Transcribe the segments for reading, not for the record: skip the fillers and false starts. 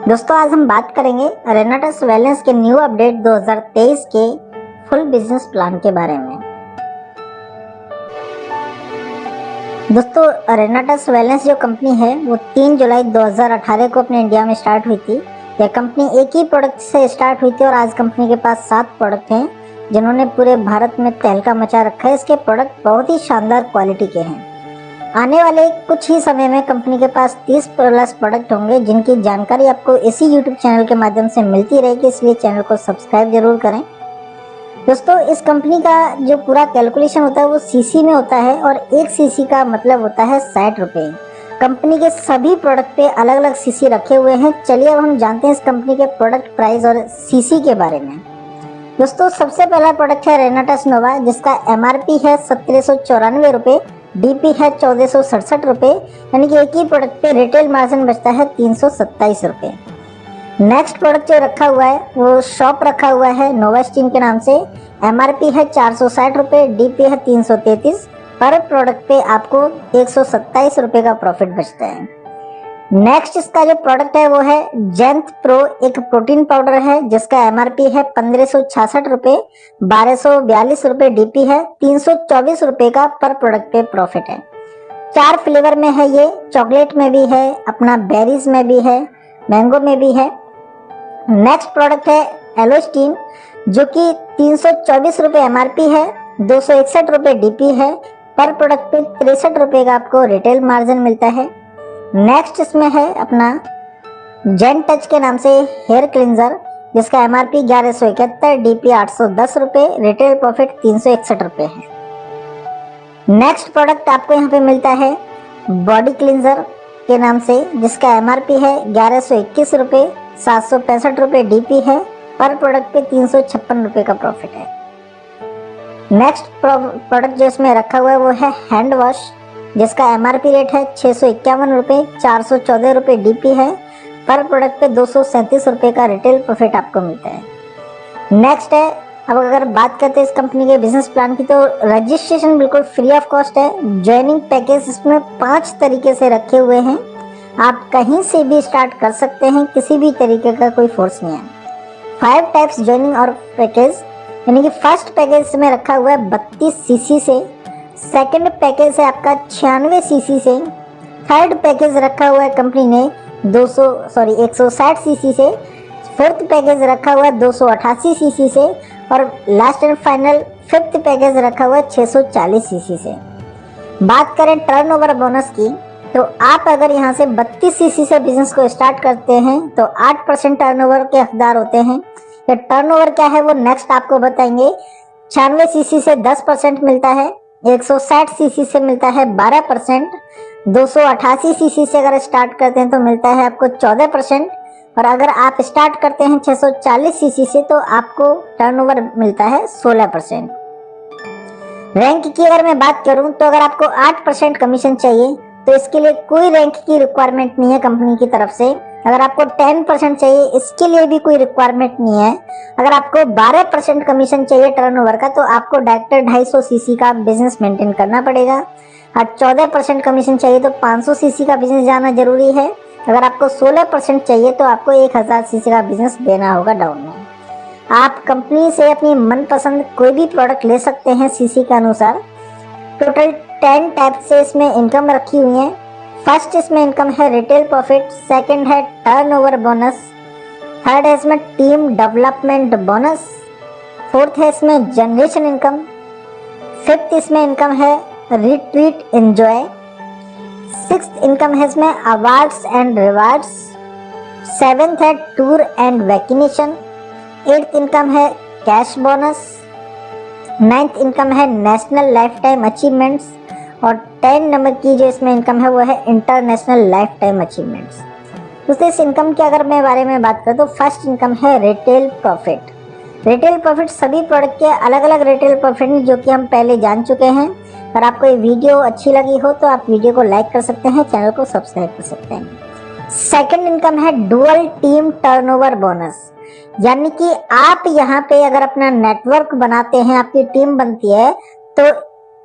दोस्तों आज हम बात करेंगे रेनाटस वेलनेस के न्यू अपडेट 2023 के फुल बिजनेस प्लान के बारे में। दोस्तों रेनाटस वेलनेस जो कंपनी है वो 3 जुलाई 2018 को अपने इंडिया में स्टार्ट हुई थी। यह कंपनी एक ही प्रोडक्ट से स्टार्ट हुई थी और आज कंपनी के पास 7 प्रोडक्ट हैं जिन्होंने पूरे भारत में तहलका मचा रखा है। इसके प्रोडक्ट बहुत ही शानदार क्वालिटी के हैं। आने वाले कुछ ही समय में कंपनी के पास 30 प्लस प्रोडक्ट होंगे जिनकी जानकारी आपको इसी YouTube चैनल के माध्यम से मिलती रहेगी, इसलिए चैनल को सब्सक्राइब जरूर करें। दोस्तों इस कंपनी का जो पूरा कैलकुलेशन होता है वो सीसी में होता है और 1 सीसी का मतलब होता है 60 रुपये। कंपनी के सभी प्रोडक्ट पे अलग अलग सीसी रखे हुए हैं। चलिए अब हम जानते हैं इस कंपनी के प्रोडक्ट प्राइस और सीसी के बारे में। दोस्तों सबसे पहला प्रोडक्ट है रेनाटस नोवा जिसका MRP है 1794 रुपये, DP है 1467 रुपये, यानी कि एक ही प्रोडक्ट पे रिटेल मार्जिन बचता है 327 रुपये। नेक्स्ट प्रोडक्ट जो रखा हुआ है वो शॉप रखा हुआ है नोवा स्टीम के नाम से। MRP है 460 रुपये, DP है 333। पर प्रोडक्ट पे आपको 127 रुपये का प्रॉफिट बचता है। नेक्स्ट इसका जो प्रोडक्ट है वो है जेंथ प्रो, एक प्रोटीन पाउडर है जिसका MRP है 1566 रुपये, 1242 रुपये DP है, 324 रुपये का पर प्रोडक्ट पे प्रॉफिट है। 4 फ्लेवर में है ये, चॉकलेट में भी है, अपना बेरीज में भी है, मैंगो में भी है। नेक्स्ट प्रोडक्ट है एलो स्टीम जो कि 324 रुपये MRP है, 261 रुपये DP है, पर प्रोडक्ट पे 63 रुपये का आपको रिटेल मार्जिन मिलता है। नेक्स्ट इसमें है अपना जेन टच के नाम से हेयर क्लींजर जिसका MRP 1171, DP 810 रुपये, रिटेल प्रॉफिट 361 रुपये है। नेक्स्ट प्रोडक्ट आपको यहाँ पे मिलता है बॉडी क्लींजर के नाम से जिसका MRP है 1121 रुपये, 765 रुपये DP है, पर प्रोडक्ट पे 356 रुपये का प्रॉफिट है। नेक्स्ट प्रोडक्ट जो इसमें रखा हुआ है वो है हैंड वॉश जिसका MRP रेट है 651 रुपये, 414 रुपये DP है, पर प्रोडक्ट पे 237 रुपये का रिटेल प्रॉफिट आपको मिलता है। नेक्स्ट है, अब अगर बात करते हैं इस कंपनी के बिजनेस प्लान की तो रजिस्ट्रेशन बिल्कुल फ्री ऑफ कॉस्ट है। ज्वाइनिंग पैकेज इसमें 5 तरीके से रखे हुए हैं, आप कहीं से भी स्टार्ट कर सकते हैं, किसी भी तरीके का कोई फोर्स नहीं है। 5 टाइप्स ज्वाइनिंग और पैकेज, यानी कि फर्स्ट पैकेज में रखा हुआ है 32 सीसी से, सेकंड पैकेज है आपका 96 सीसी से, थर्ड पैकेज रखा हुआ है कंपनी ने 160 सीसी से, फोर्थ पैकेज रखा हुआ है 288 सीसी से और last and final 5th package रखा हुआ है 640 सीसी से। बात करें टर्नओवर बोनस की तो आप अगर यहाँ से 32 सीसी से बिजनेस को स्टार्ट करते हैं तो 8% टर्नओवर के हकदार होते हैं। ये टर्नओवर क्या है वो नेक्स्ट आपको बताएंगे। 96 सीसी से 10% मिलता है, 160 सीसी से मिलता है 12%, 288 सीसी से अगर स्टार्ट करते हैं तो मिलता है आपको 14%, और अगर आप स्टार्ट करते हैं 640 सीसी से तो आपको टर्नओवर मिलता है 16%। रैंक की अगर मैं बात करूं तो अगर आपको 8% कमीशन चाहिए तो इसके लिए कोई रैंक की रिक्वायरमेंट नहीं है कंपनी की तरफ से। अगर आपको 10% चाहिए इसके लिए भी कोई रिक्वायरमेंट नहीं है। अगर आपको 12% कमीशन चाहिए टर्नओवर का तो आपको डायरेक्ट 250 सीसी का बिजनेस मेंटेन करना पड़ेगा। और 14% कमीशन चाहिए तो 500 सीसी का बिजनेस जाना जरूरी है। अगर आपको 16% चाहिए तो आपको 1000 सीसी का बिजनेस देना होगा डाउन में। आप कंपनी से अपनी मनपसंद कोई भी प्रोडक्ट ले सकते हैं सीसी के अनुसार। टोटल 10 टाइप से इसमें इनकम रखी हुई है। फर्स्ट इसमें इनकम है रिटेल प्रॉफिट, सेकंड है टर्नओवर बोनस, थर्ड है इसमें टीम डेवलपमेंट बोनस, फोर्थ है इसमें जनरेशन इनकम, 5th इसमें इनकम है रिट्रीट एंजॉय, 6th इनकम है इसमें अवार्ड्स एंड रिवार्ड्स, 7th है tour and vacation, 8th income है कैश बोनस, 9th इनकम है नेशनल लाइफ टाइम अचीवमेंट्स और 10 नंबर की जो इसमें इनकम है वो है इंटरनेशनल लाइफ टाइम अचीवमेंट्स। दोस्तों इस इनकम के अगर मैं बारे में बात करूँ तो फर्स्ट इनकम है रिटेल प्रॉफिट। रिटेल प्रॉफिट सभी प्रोडक्ट के अलग अलग रिटेल प्रॉफिट जो कि हम पहले जान चुके हैं। अगर आपको ये वीडियो अच्छी लगी हो तो आप वीडियो को लाइक कर सकते हैं, चैनल को सब्सक्राइब कर सकते हैं। सेकंड इनकम है डुअल टीम टर्नओवर बोनस, यानी कि आप यहाँ पे अगर अपना नेटवर्क बनाते हैं, आपकी टीम बनती है तो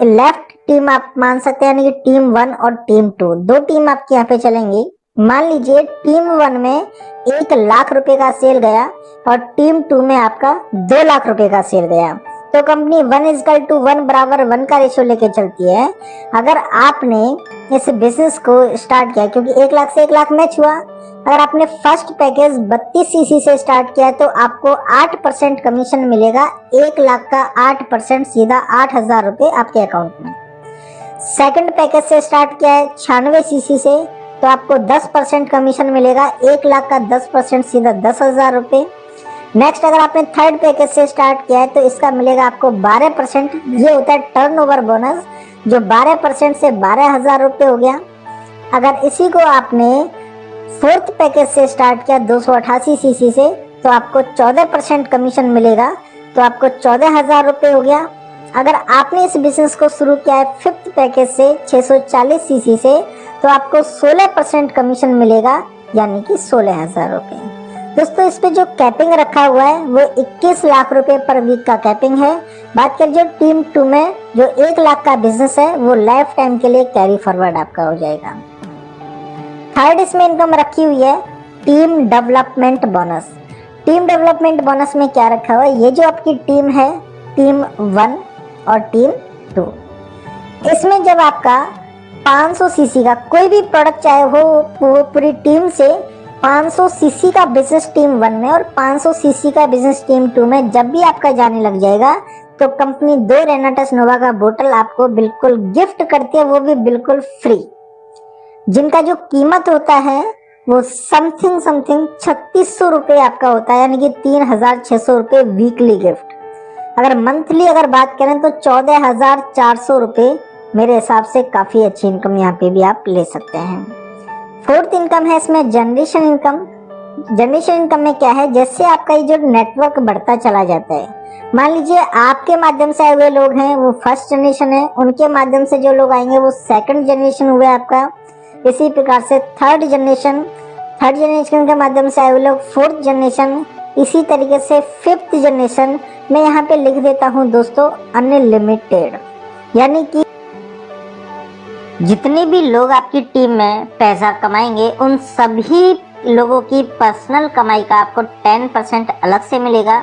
लेफ्ट टीम आप मान सकते हैं, यानी कि टीम 1 और टीम 2 दो टीम आपके यहाँ पे चलेंगी। मान लीजिए टीम 1 में 1 लाख रुपए का सेल गया और टीम 2 में आपका 2 लाख रुपए का सेल गया, तो कंपनी 1:1 बराबर 1 का रेशियो लेके चलती है। अगर आपने इस बिजनेस को स्टार्ट किया, क्योंकि 1 लाख से 1 लाख मैच हुआ, अगर आपने फर्स्ट पैकेज 32 सीसी से स्टार्ट किया तो आपको 8% कमीशन मिलेगा। 1 लाख का 8% सीधा 8,000 रुपए आपके अकाउंट में। सेकंड पैकेज से स्टार्ट किया है 96 सीसी से, तो आपको 10% कमीशन मिलेगा। 1 लाख का 10% सीधा 10,000 रुपए। नेक्स्ट अगर आपने थर्ड पैकेज से स्टार्ट किया है तो इसका मिलेगा आपको 12%। ये होता है टर्नओवर बोनस, जो 12% से 12,000 रुपए हो गया। अगर इसी को आपने फोर्थ पैकेज से स्टार्ट किया 288 सीसी से, तो आपको 14% कमीशन मिलेगा, तो आपको 14,000 रुपए हो गया। अगर आपने इस बिजनेस को शुरू किया है फिफ्थ पैकेज से 640 सीसी से, तो आपको 16% कमीशन मिलेगा, यानी कि 16,000 रुपए। दोस्तों इस पे जो कैपिंग रखा हुआ है वो 21 लाख रुपए पर वीक का कैपिंग है। बात करें जो टीम 2 में जो 1 लाख का बिजनेस है वो लाइफ टाइम के लिए कैरी फॉरवर्ड आपका हो जाएगा। थर्ड इसमें इनकम रखी हुई है team development bonus. Team development bonus में क्या रखा हुआ है, ये जो आपकी टीम है टीम 1 और टीम 2, इसमें जब आपका 500 सीसी का कोई भी प्रोडक्ट चाहे वो पूरी टीम से 500 सीसी का बिजनेस टीम 1 में और 500 सीसी का बिजनेस टीम 2 में जब भी आपका जाने लग जाएगा, तो कंपनी 2 रेनाटस नोवा का बोतल आपको बिल्कुल गिफ्ट करती है, वो भी बिल्कुल फ्री, जिनका जो कीमत होता है वो समथिंग 3600 रुपए आपका होता है, यानी कि 3,600 रुपए वीकली गिफ्ट। अगर मंथली अगर बात करें तो 14,400 रुपए मेरे हिसाब से काफी अच्छी इनकम यहाँ पे भी आप ले सकते हैं। फोर्थ इनकम है इसमें जनरेशन इनकम। जनरेशन इनकम में क्या है, जैसे आपका ये जो नेटवर्क बढ़ता चला जाता है, मान लीजिए आपके माध्यम से आए हुए लोग हैं वो फर्स्ट जनरेशन है, उनके माध्यम से जो लोग आएंगे वो सेकंड जनरेशन हुए आपका। इसी प्रकार से थर्ड जनरेशन के माध्यम से आए हुए लोग फोर्थ जनरेशन, इसी तरीके से फिफ्थ जनरेशन। मैं यहाँ पे लिख देता हूँ दोस्तों अनलिमिटेड, यानी कि जितने भी लोग आपकी टीम में पैसा कमाएंगे उन सभी लोगों की पर्सनल कमाई का आपको 10% अलग से मिलेगा।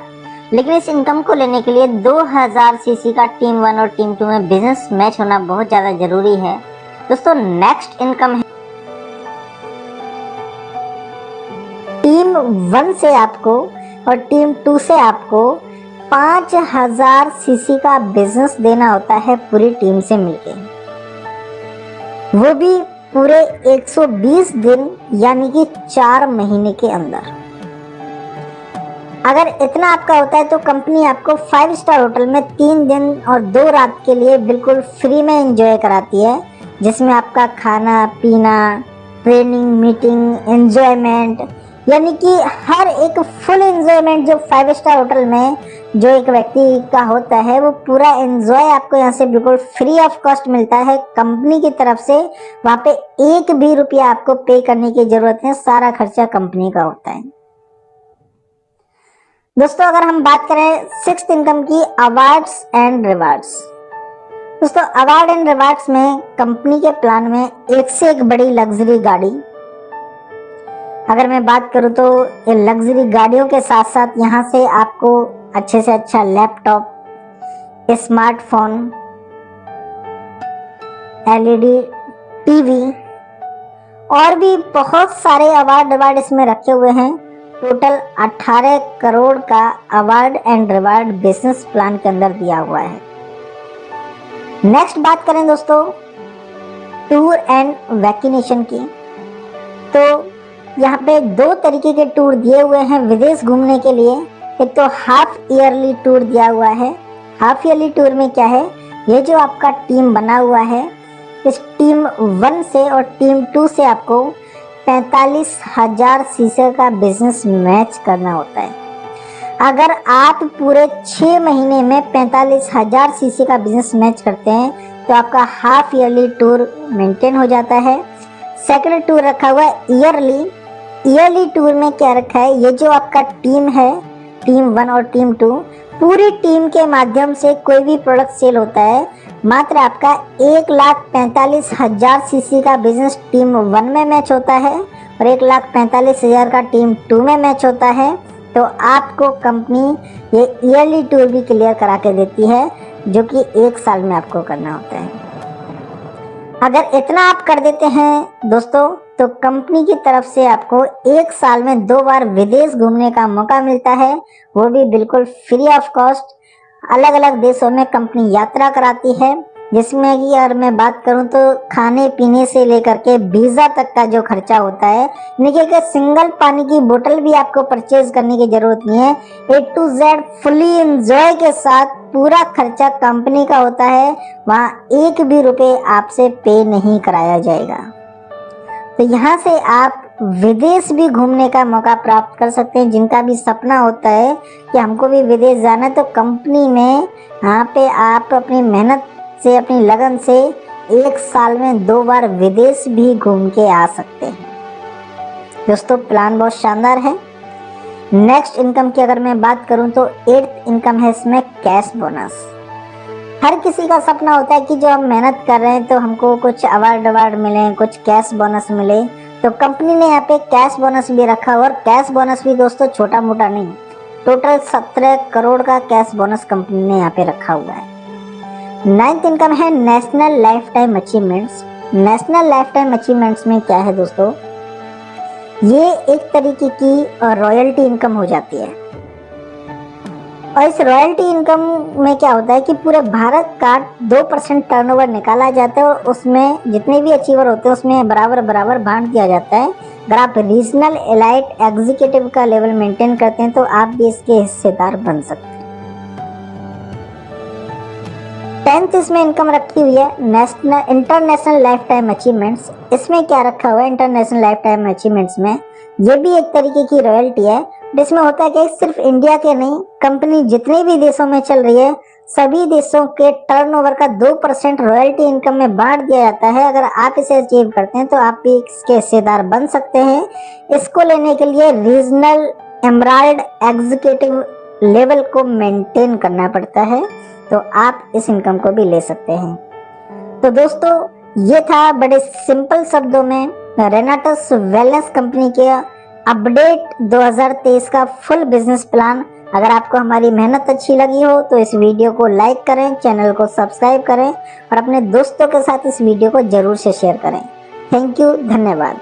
लेकिन इस इनकम को लेने के लिए 2000 सीसी का टीम 1 और टीम 2 में बिजनेस मैच होना बहुत ज्यादा जरूरी है। दोस्तों नेक्स्ट इनकम है टीम 1 से आपको और टीम 2 से आपको 5000 सीसी का बिजनेस देना होता है पूरी टीम से मिलके, वो भी पूरे 120 दिन, यानी कि 4 महीने के अंदर। अगर इतना आपका होता है तो कंपनी आपको 5 स्टार होटल में 3 दिन और 2 रात के लिए बिल्कुल फ्री में एंजॉय कराती है, जिसमें आपका खाना पीना, ट्रेनिंग, मीटिंग, एंजॉयमेंट, यानी कि हर एक फुल एंजॉयमेंट जो 5 स्टार होटल में जो एक व्यक्ति का होता है वो पूरा एंजॉय आपको यहाँ से बिल्कुल फ्री ऑफ कॉस्ट मिलता है कंपनी की तरफ से। वहाँ पे 1 भी रुपया आपको पे करने की जरूरत है, सारा खर्चा कंपनी का होता है। दोस्तों अगर हम बात करें सिक्स्थ इनकम की, अवार्ड्स एंड रिवार्ड्स। दोस्तों अवार्ड एंड रिवार्ड्स में कंपनी के प्लान में एक से एक बड़ी लग्जरी गाड़ी। अगर मैं बात करूं तो ये लग्जरी गाड़ियों के साथ साथ यहाँ से आपको अच्छे से अच्छा लैपटॉप, स्मार्टफोन, एलईडी टीवी और भी बहुत सारे अवार्ड इसमें रखे हुए हैं। टोटल 18 करोड़ का award and reward business plan के अंदर दिया हुआ है। नेक्स्ट बात करें दोस्तों टूर एंड वैकेशन की, तो यहाँ पे 2 तरीके के टूर दिए हुए हैं विदेश घूमने के लिए। एक तो हाफ ईयरली टूर दिया हुआ है। हाफ ईयरली टूर में क्या है, ये जो आपका टीम बना हुआ है, इस टीम 1 से और टीम 2 से आपको 45,000 सीसी का बिजनेस मैच करना होता है। अगर आप पूरे 6 महीने में 45,000 सीसी का बिजनेस मैच करते हैं तो आपका हाफ ईयरली टूर मेंटेन हो जाता है। सेकंड टूर रखा हुआ है ईयरली। ईयरली टूर में क्या रखा है, ये जो आपका टीम है टीम 1 और टीम 2, पूरी टीम के माध्यम से कोई भी प्रोडक्ट सेल होता है, मात्र आपका 1,45,000 सीसी का बिजनेस टीम 1 में मैच होता है और 1,45,000 का टीम 2 में मैच होता है, तो आपको कंपनी ये ईयरली टूर भी क्लियर करा के देती है, जो कि 1 साल में आपको करना होता है। अगर इतना आप कर देते हैं दोस्तों, तो कंपनी की तरफ से आपको 1 साल में 2 बार विदेश घूमने का मौका मिलता है, वो भी बिल्कुल फ्री ऑफ कॉस्ट। अलग अलग देशों में कंपनी यात्रा कराती है, जिसमें कि अगर मैं बात करूं तो खाने पीने से लेकर के वीजा तक का जो खर्चा होता है, देखिए कि सिंगल पानी की बोतल भी आपको परचेज करने की जरूरत नहीं है। A to Z fully enjoy के साथ पूरा खर्चा कंपनी का होता है, वहां 1 भी रुपए आपसे पे नहीं कराया जाएगा। तो यहाँ से आप विदेश भी घूमने का मौका प्राप्त कर सकते हैं। जिनका भी सपना होता है कि हमको भी विदेश जाना है, तो कंपनी में यहाँ पे आप अपनी मेहनत से, अपनी लगन से 1 साल में 2 बार विदेश भी घूम के आ सकते हैं। दोस्तों प्लान बहुत शानदार है। नेक्स्ट इनकम की अगर मैं बात करूं तो 8th इनकम है इसमें कैश बोनस। हर किसी का सपना होता है कि जो हम मेहनत कर रहे हैं तो हमको कुछ अवार्ड मिले, कुछ कैश बोनस मिले। तो कंपनी ने यहाँ पे कैश बोनस भी रखा हुआ, और कैश बोनस भी दोस्तों छोटा मोटा नहीं, टोटल 17 करोड़ का कैश बोनस कंपनी ने यहाँ पे रखा हुआ है। 9th इनकम है national life time achievements. National life time achievements में क्या है दोस्तों, ये एक तरीके की रॉयल्टी इनकम हो जाती है। और इस रॉयल्टी इनकम में क्या होता है कि पूरे भारत का 2% टर्नओवर निकाला जाता है, और उसमें जितने भी अचीवर होते हैं उसमें बराबर बांट दिया जाता है। अगर आप रीजनल एलाइट एग्जीक्यूटिव का लेवल मेंटेन करते हैं तो आप भी इसके हिस्सेदार बन सकते हैं। 10th इसमें इनकम रखी हुई है national international life time achievements. इसमें क्या रखा हुआ है इंटरनेशनल लाइफ टाइम अचीवमेंट्स में, ये भी एक तरीके की रॉयल्टी है। इसमें होता है कि सिर्फ इंडिया के नहीं, कंपनी जितने भी देशों में चल रही है सभी देशों के टर्नओवर का 2% रॉयल्टी इनकम में बांट दिया जाता है। अगर आप इसे अचीव करते हैं तो आप भी इसके हिस्सेदार बन सकते हैं। इसको लेने के लिए रीजनल एमराल्ड एग्जीक्यूटिव लेवल को मेंटेन करना पड़ता है, तो आप इस इनकम को भी ले सकते हैं। तो दोस्तों ये था बड़े सिंपल शब्दों में रेनाटस वेलनेस कंपनी के अपडेट 2023 का फुल बिजनेस प्लान। अगर आपको हमारी मेहनत अच्छी लगी हो तो इस वीडियो को लाइक करें, चैनल को सब्सक्राइब करें और अपने दोस्तों के साथ इस वीडियो को जरूर से शेयर करें। थैंक यू, धन्यवाद।